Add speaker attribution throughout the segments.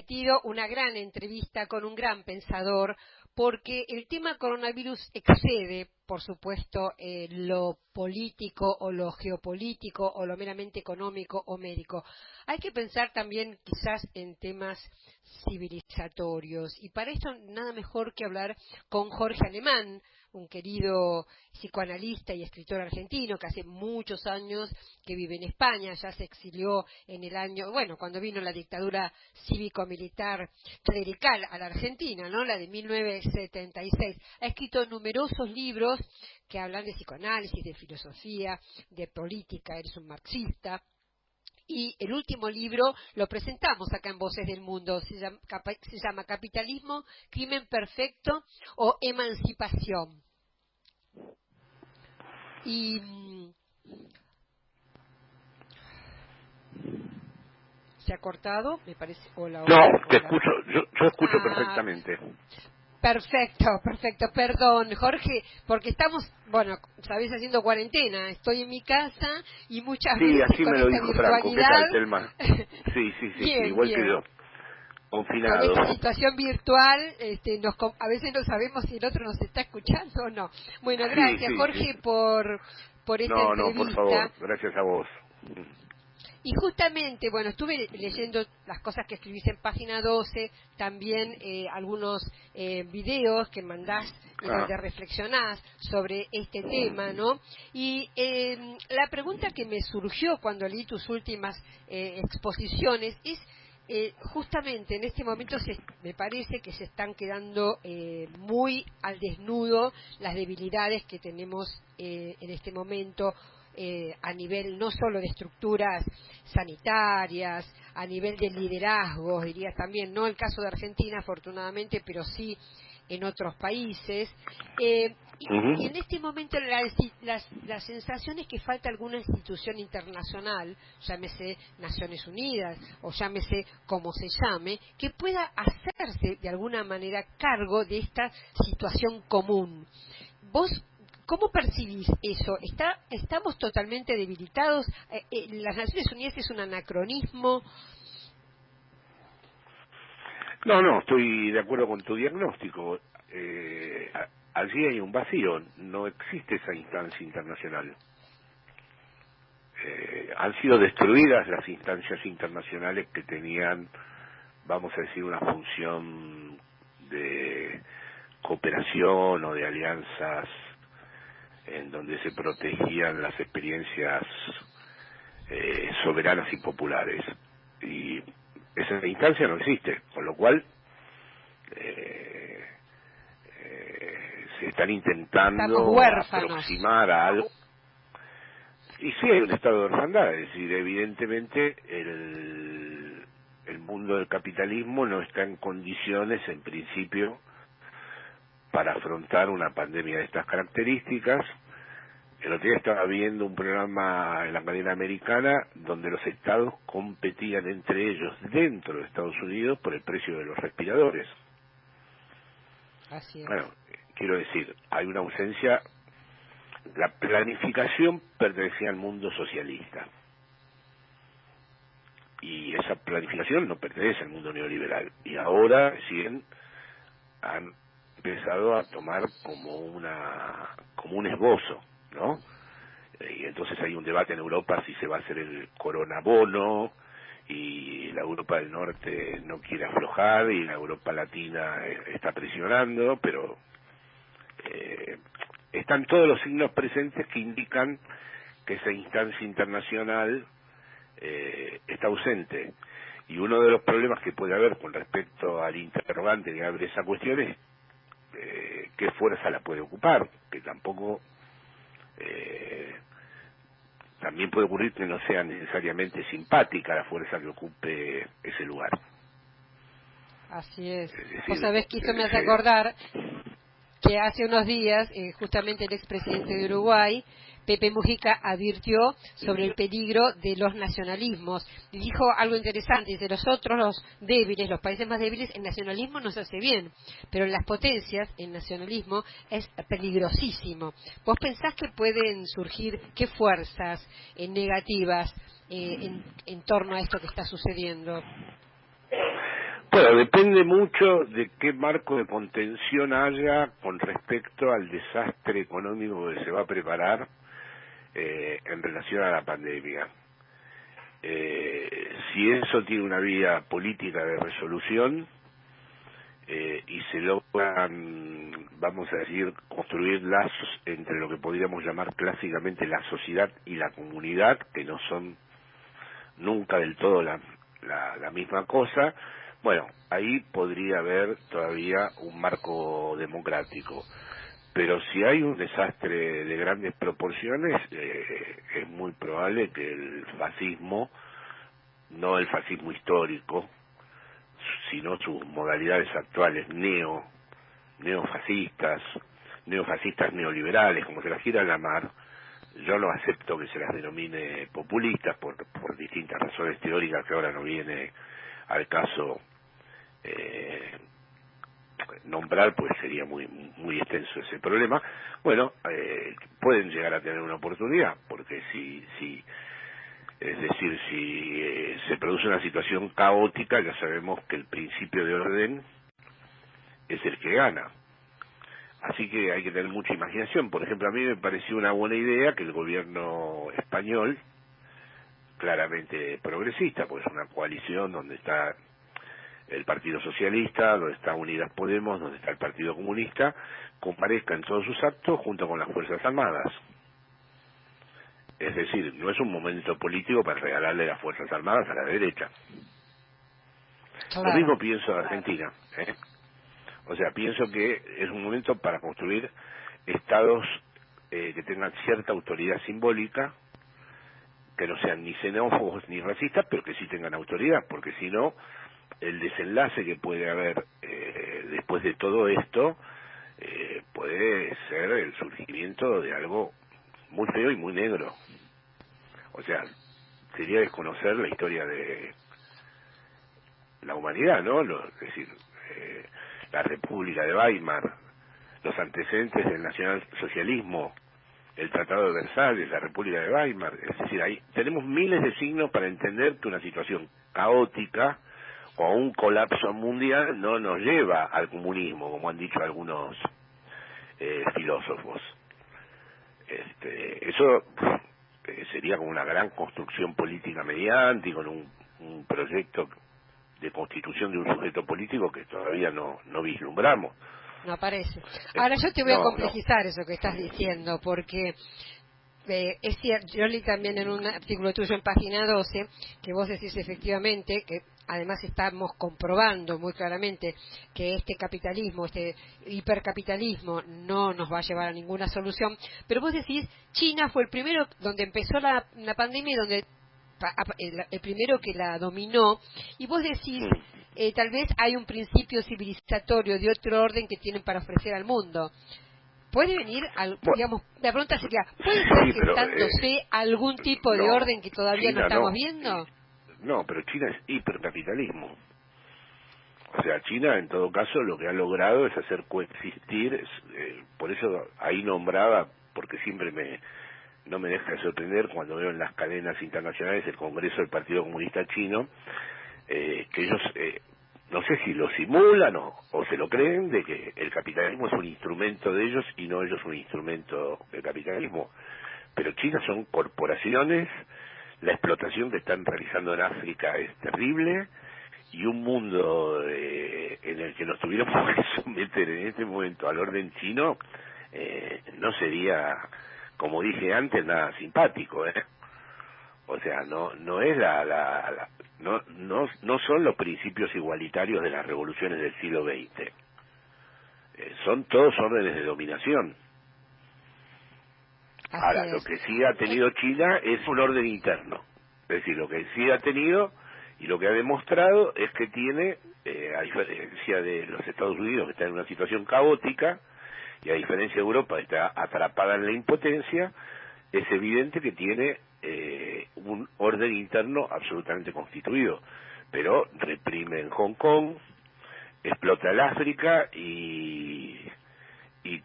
Speaker 1: prometido una gran entrevista con un gran pensador, porque el tema coronavirus excede, por supuesto, lo político o lo geopolítico o lo meramente económico o médico. Hay que pensar también quizás en temas civilizatorios, y para esto nada mejor que hablar con Jorge Alemán, un querido psicoanalista y escritor argentino que hace muchos años que vive en España. Ya se exilió en el año, cuando vino la dictadura cívico-militar clerical a la Argentina, ¿no? La de 1976. Ha escrito numerosos libros que hablan de psicoanálisis, de filosofía, de política. Él es un marxista. Y el último libro lo presentamos acá en Voces del Mundo, se llama Capitalismo, Crimen Perfecto o Emancipación. Y se ha cortado, me parece. Hola.
Speaker 2: No, te escucho, yo escucho perfectamente.
Speaker 1: Perfecto, perdón, Jorge, porque estamos, sabés, haciendo cuarentena, estoy en mi casa y muchas veces
Speaker 2: así
Speaker 1: con
Speaker 2: me lo
Speaker 1: esta
Speaker 2: dijo Franco. ¿Qué
Speaker 1: virtualidad.
Speaker 2: tal, Telma? Sí,
Speaker 1: Bien,
Speaker 2: igual que yo,
Speaker 1: con
Speaker 2: confinado.
Speaker 1: esta situación virtual, a veces no sabemos si el otro nos está escuchando o no. Bueno, gracias, Jorge,
Speaker 2: Sí.
Speaker 1: por esta
Speaker 2: No, por
Speaker 1: entrevista.
Speaker 2: favor, gracias a vos.
Speaker 1: Y justamente, estuve leyendo las cosas que escribís en Página 12, también algunos videos que mandás donde reflexionás sobre este tema, ¿no? Y la pregunta que me surgió cuando leí tus últimas exposiciones es, justamente en este momento me parece que se están quedando muy al desnudo las debilidades que tenemos en este momento, a nivel no solo de estructuras sanitarias, a nivel de liderazgos, diría también, no el caso de Argentina afortunadamente, pero sí en otros países. Y en este momento la sensación es que falta alguna institución internacional, llámese Naciones Unidas o llámese como se llame, que pueda hacerse de alguna manera cargo de esta situación común. ¿Vos cómo percibís eso? ¿Estamos totalmente debilitados? ¿Las Naciones Unidas es un anacronismo?
Speaker 2: No, estoy de acuerdo con tu diagnóstico. Allí hay un vacío, no existe esa instancia internacional. Han sido destruidas las instancias internacionales que tenían, vamos a decir, una función de cooperación o de alianzas en donde se protegían las experiencias soberanas y populares. Y esa instancia no existe, con lo cual se están intentando aproximar a algo. Y sí hay un estado de orfandad, es decir, evidentemente el mundo del capitalismo no está en condiciones, en principio, para afrontar una pandemia de estas características. El otro día estaba viendo un programa en la cadena americana donde los estados competían entre ellos dentro de Estados Unidos por el precio de los respiradores.
Speaker 1: Así es.
Speaker 2: Bueno, quiero decir, hay una ausencia. La planificación pertenecía al mundo socialista y esa planificación no pertenece al mundo neoliberal, y ahora recién han empezado a tomar como un esbozo, ¿no? Y entonces hay un debate en Europa si se va a hacer el coronabono, y la Europa del Norte no quiere aflojar y la Europa Latina está presionando, pero están todos los signos presentes que indican que esa instancia internacional está ausente. Y uno de los problemas que puede haber con respecto al interrogante que abre esa cuestión es qué fuerza la puede ocupar, que tampoco también puede ocurrir que no sea necesariamente simpática la fuerza que ocupe ese lugar.
Speaker 1: Así es.
Speaker 2: Decir,
Speaker 1: Vos sabés que esto me hace acordar que hace unos días, justamente el expresidente de Uruguay, Pepe Mujica, advirtió sobre el peligro de los nacionalismos. Y dijo algo interesante, dice, nosotros los débiles, los países más débiles, el nacionalismo nos hace bien, pero en las potencias, el nacionalismo es peligrosísimo. ¿Vos pensás que pueden surgir, qué fuerzas negativas en torno a esto que está sucediendo?
Speaker 2: Bueno, depende mucho de qué marco de contención haya con respecto al desastre económico que se va a preparar en relación a la pandemia. Si eso tiene una vía política de resolución y se logran, vamos a decir, construir lazos entre lo que podríamos llamar clásicamente la sociedad y la comunidad, que no son nunca del todo la misma cosa, bueno, ahí podría haber todavía un marco democrático. Pero si hay un desastre de grandes proporciones, es muy probable que el fascismo, no el fascismo histórico, sino sus modalidades actuales, neofascistas neoliberales, como se las quiera llamar, yo no acepto que se las denomine populistas por distintas razones teóricas que ahora no viene al caso nombrar, pues sería muy extenso ese problema. Bueno, pueden llegar a tener una oportunidad, porque si se produce una situación caótica, ya sabemos que el principio de orden es el que gana. Así que hay que tener mucha imaginación. Por ejemplo, a mí me pareció una buena idea que el gobierno español, claramente progresista, pues es una coalición donde está el Partido Socialista, donde está Unidas Podemos, donde está el Partido Comunista, comparezca en todos sus actos junto con las Fuerzas Armadas. Es decir, no es un momento político para regalarle las Fuerzas Armadas a la derecha.
Speaker 1: Claro.
Speaker 2: Lo mismo pienso de Argentina, O sea, pienso que es un momento para construir estados que tengan cierta autoridad simbólica, que no sean ni xenófobos ni racistas, pero que sí tengan autoridad, porque si no, el desenlace que puede haber después de todo esto puede ser el surgimiento de algo muy feo y muy negro. O sea, sería desconocer la historia de la humanidad, ¿no? Es decir, la República de Weimar, los antecedentes del nacionalsocialismo, el Tratado de Versalles, la República de Weimar. Es decir, ahí tenemos miles de signos para entender que una situación caótica o un colapso mundial no nos lleva al comunismo, como han dicho algunos filósofos. Eso sería como una gran construcción política mediante y con un proyecto de constitución de un sujeto político que todavía no vislumbramos.
Speaker 1: No aparece. Ahora yo te voy a complejizar eso que estás
Speaker 2: Sí.
Speaker 1: diciendo, porque es cierto, yo leí también en un artículo tuyo en página 12 que vos decís efectivamente que además estamos comprobando muy claramente que este capitalismo, este hipercapitalismo no nos va a llevar a ninguna solución, pero vos decís China fue el primero donde empezó la pandemia y donde el primero que la dominó, y vos decís tal vez hay un principio civilizatorio de otro orden que tienen para ofrecer al mundo. ¿Puede venir, digamos, la pregunta sería, ¿puede ser gestándose algún tipo de orden que todavía
Speaker 2: China
Speaker 1: no estamos viendo?
Speaker 2: No, pero China es hipercapitalismo. O sea, China en todo caso lo que ha logrado es hacer coexistir, por eso ahí nombraba, porque siempre no me deja de sorprender cuando veo en las cadenas internacionales el Congreso del Partido Comunista Chino, que ellos no sé si lo simulan o se lo creen, de que el capitalismo es un instrumento de ellos y no ellos un instrumento del capitalismo. Pero China son corporaciones, la explotación que están realizando en África es terrible, y un mundo en el que nos tuviéramos que someter en este momento al orden chino no sería, como dije antes, nada simpático, O sea, no es no son los principios igualitarios de las revoluciones del siglo XX. Son todos órdenes de dominación. Ahora, lo que sí ha tenido China es un orden interno. Es decir, lo que sí ha tenido y lo que ha demostrado es que tiene, a diferencia de los Estados Unidos, que está en una situación caótica, y a diferencia de Europa, que está atrapada en la impotencia, es evidente que tiene un orden interno absolutamente constituido, pero reprime en Hong Kong, explota el África y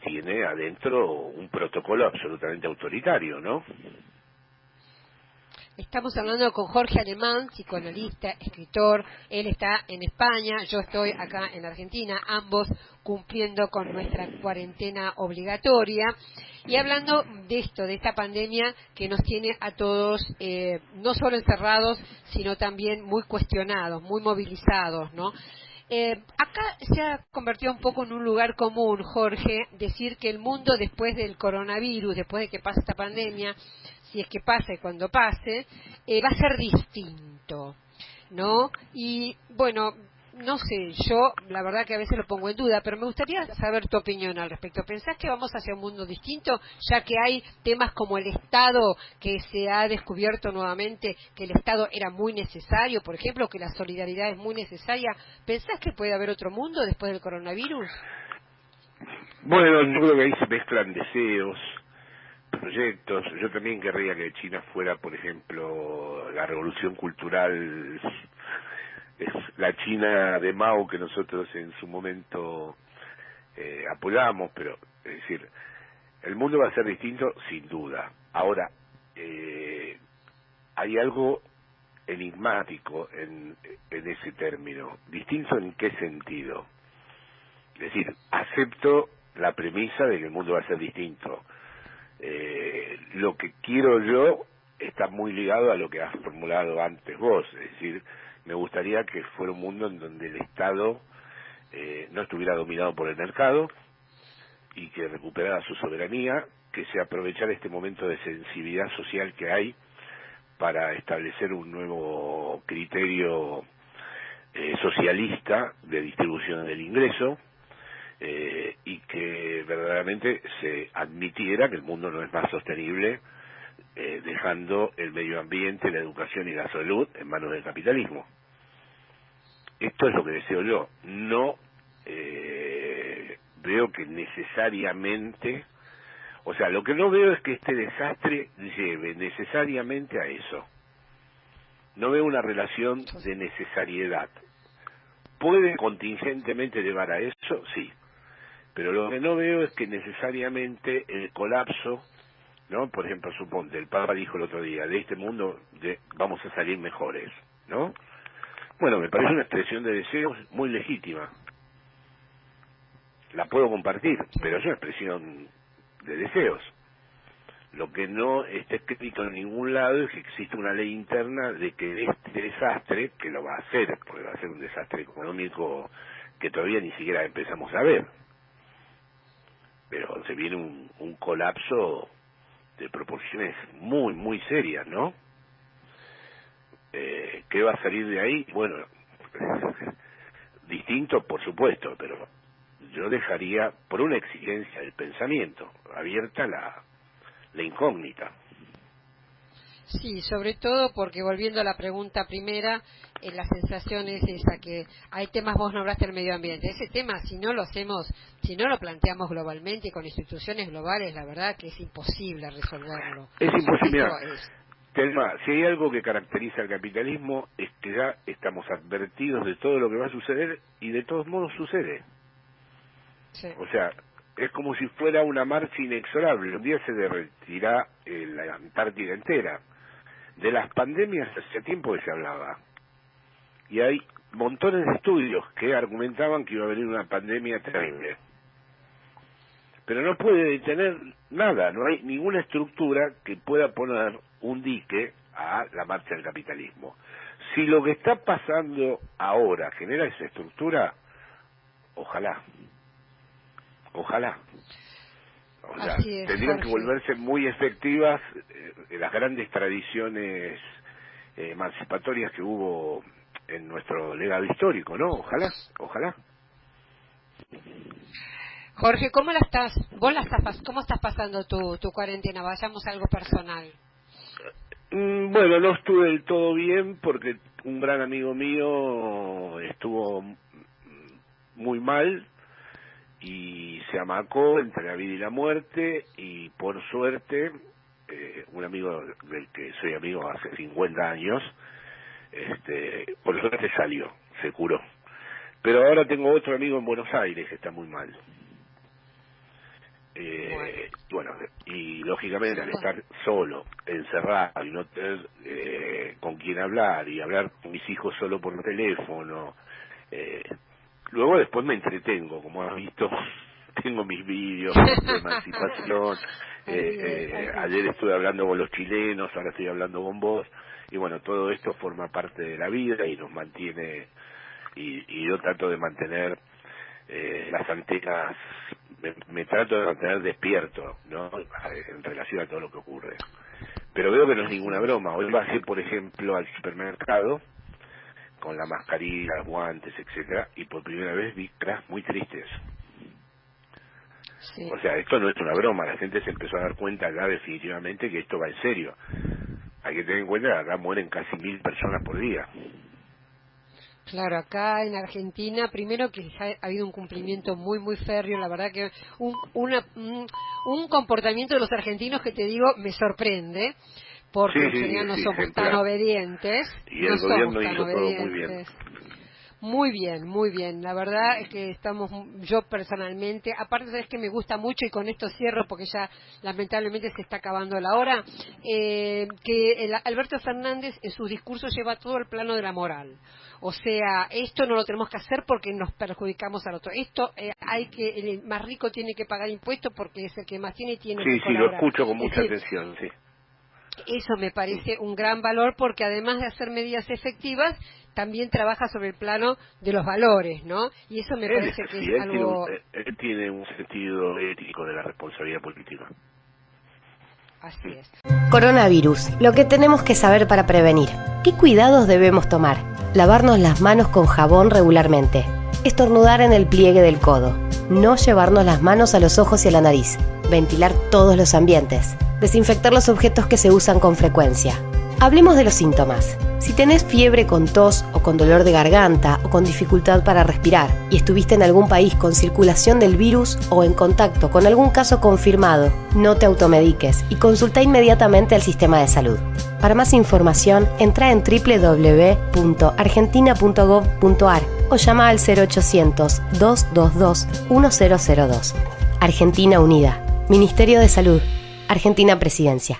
Speaker 2: tiene adentro un protocolo absolutamente autoritario, ¿no?
Speaker 1: Estamos hablando con Jorge Alemán, psicoanalista, escritor. Él está en España, yo estoy acá en Argentina, ambos cumpliendo con nuestra cuarentena obligatoria. Y hablando de esto, de esta pandemia que nos tiene a todos no solo encerrados, sino también muy cuestionados, muy movilizados, ¿no? Acá se ha convertido un poco en un lugar común, Jorge, decir que el mundo después del coronavirus, después de que pase esta pandemia, si es que pase cuando pase, va a ser distinto, ¿no? Y bueno, no sé, yo la verdad que a veces lo pongo en duda, pero me gustaría saber tu opinión al respecto. ¿Pensás que vamos hacia un mundo distinto, ya que hay temas como el Estado, que se ha descubierto nuevamente que el Estado era muy necesario, por ejemplo, que la solidaridad es muy necesaria? ¿Pensás que puede haber otro mundo después del coronavirus?
Speaker 2: Bueno, yo creo que ahí se mezclan deseos, proyectos. Yo también querría que China fuera, por ejemplo, la revolución cultural, es la China de Mao que nosotros en su momento apoyamos, pero es decir, el mundo va a ser distinto sin duda. Ahora, hay algo enigmático en ese término. ¿Distinto en qué sentido? Es decir, acepto la premisa de que el mundo va a ser distinto. Lo que quiero yo está muy ligado a lo que has formulado antes vos, es decir, me gustaría que fuera un mundo en donde el Estado no estuviera dominado por el mercado y que recuperara su soberanía, que se aprovechara este momento de sensibilidad social que hay para establecer un nuevo criterio socialista de distribución del ingreso, y que verdaderamente se admitiera que el mundo no es más sostenible dejando el medio ambiente, la educación y la salud en manos del capitalismo. Esto es lo que deseo yo. No veo que necesariamente, o sea, lo que no veo es que este desastre lleve necesariamente a eso. No veo una relación de necesariedad. ¿Puede contingentemente llevar a eso? Sí. Pero lo que no veo es que necesariamente el colapso, ¿no? Por ejemplo, suponte, el Papa dijo el otro día, de este mundo vamos a salir mejores, ¿no? Bueno, me parece una expresión de deseos muy legítima. La puedo compartir, pero es una expresión de deseos. Lo que no está escrito en ningún lado es que existe una ley interna de que este desastre, que lo va a hacer, porque va a ser un desastre económico que todavía ni siquiera empezamos a ver, pero se viene un colapso de proporciones muy, muy serias, ¿no? ¿Qué va a salir de ahí? Bueno, distinto, por supuesto, pero yo dejaría, por una exigencia del pensamiento, abierta la incógnita.
Speaker 1: Sí, sobre todo porque, volviendo a la pregunta primera, la sensación es esa, que hay temas, vos nombraste el medio ambiente. Ese tema, si no lo hacemos, si no lo planteamos globalmente y con instituciones globales, la verdad que es imposible resolverlo.
Speaker 2: Es imposible.
Speaker 1: Es...
Speaker 2: Telma, si hay algo que caracteriza al capitalismo es que ya estamos advertidos de todo lo que va a suceder y de todos modos sucede. Sí. O sea, es como si fuera una marcha inexorable. Un día se derretirá la Antártida entera. De las pandemias hace tiempo que se hablaba. Y hay montones de estudios que argumentaban que iba a venir una pandemia terrible. Pero no puede detener nada, no hay ninguna estructura que pueda poner un dique a la marcha del capitalismo. Si lo que está pasando ahora genera esa estructura, ojalá. Ojalá. O sea, tendrían que volverse muy efectivas las grandes tradiciones emancipatorias que hubo en nuestro legado histórico, ¿no? Ojalá, ojalá.
Speaker 1: Jorge, ¿cómo estás pasando tu cuarentena? Vayamos a algo personal.
Speaker 2: Bueno, no estuve del todo bien porque un gran amigo mío estuvo muy mal y se amacó entre la vida y la muerte, y por suerte un amigo del que soy amigo hace 50 años, por suerte salió, se curó. Pero ahora tengo otro amigo en Buenos Aires que está muy mal. Bueno, y lógicamente al estar solo, encerrado y no tener con quién hablar y hablar con mis hijos solo por teléfono, luego después me entretengo, como has visto, tengo mis vídeos de emancipación, ayer estuve hablando con los chilenos, ahora estoy hablando con vos, y bueno, todo esto forma parte de la vida y nos mantiene, y yo trato de mantener las antenas, me trato de mantener despierto, ¿no? En relación a todo lo que ocurre. Pero veo que no es ninguna broma. Hoy vas a ir, por ejemplo, al supermercado con la mascarilla, los guantes, etcétera, y por primera vez vi caras muy tristes. Sí. O sea, esto no es una broma, la gente se empezó a dar cuenta ya definitivamente que esto va en serio. Hay que tener en cuenta que acá mueren casi 1.000 personas por día.
Speaker 1: Claro, acá en Argentina, primero que ha habido un cumplimiento muy, muy férreo, la verdad que un comportamiento de los argentinos que te digo me sorprende, porque en general no somos tan obedientes.
Speaker 2: Y el gobierno hizo todo muy bien.
Speaker 1: Muy bien. La verdad es que yo personalmente, aparte sabes que me gusta mucho, y con esto cierro porque ya lamentablemente se está acabando la hora, que Alberto Fernández en sus discursos lleva todo el plano de la moral. O sea, esto no lo tenemos que hacer porque nos perjudicamos al otro. Esto el más rico tiene que pagar impuestos porque es el que más tiene y tiene que colaborar.
Speaker 2: Sí, lo escucho con mucha atención, sí.
Speaker 1: Eso me parece un gran valor porque además de hacer medidas efectivas, también trabaja sobre el plano de los valores, ¿no? Y eso me parece que es algo...
Speaker 2: Él tiene un sentido ético de la responsabilidad política.
Speaker 1: Así es.
Speaker 3: Coronavirus, lo que tenemos que saber para prevenir. ¿Qué cuidados debemos tomar? Lavarnos las manos con jabón regularmente. Estornudar en el pliegue del codo. No llevarnos las manos a los ojos y a la nariz. Ventilar todos los ambientes. Desinfectar los objetos que se usan con frecuencia. Hablemos de los síntomas. Si tenés fiebre con tos o con dolor de garganta o con dificultad para respirar y estuviste en algún país con circulación del virus o en contacto con algún caso confirmado, no te automediques y consulta inmediatamente al sistema de salud. Para más información, entra en www.argentina.gov.ar o llama al 0800-222-1002. Argentina Unida. Ministerio de Salud. Argentina Presidencia.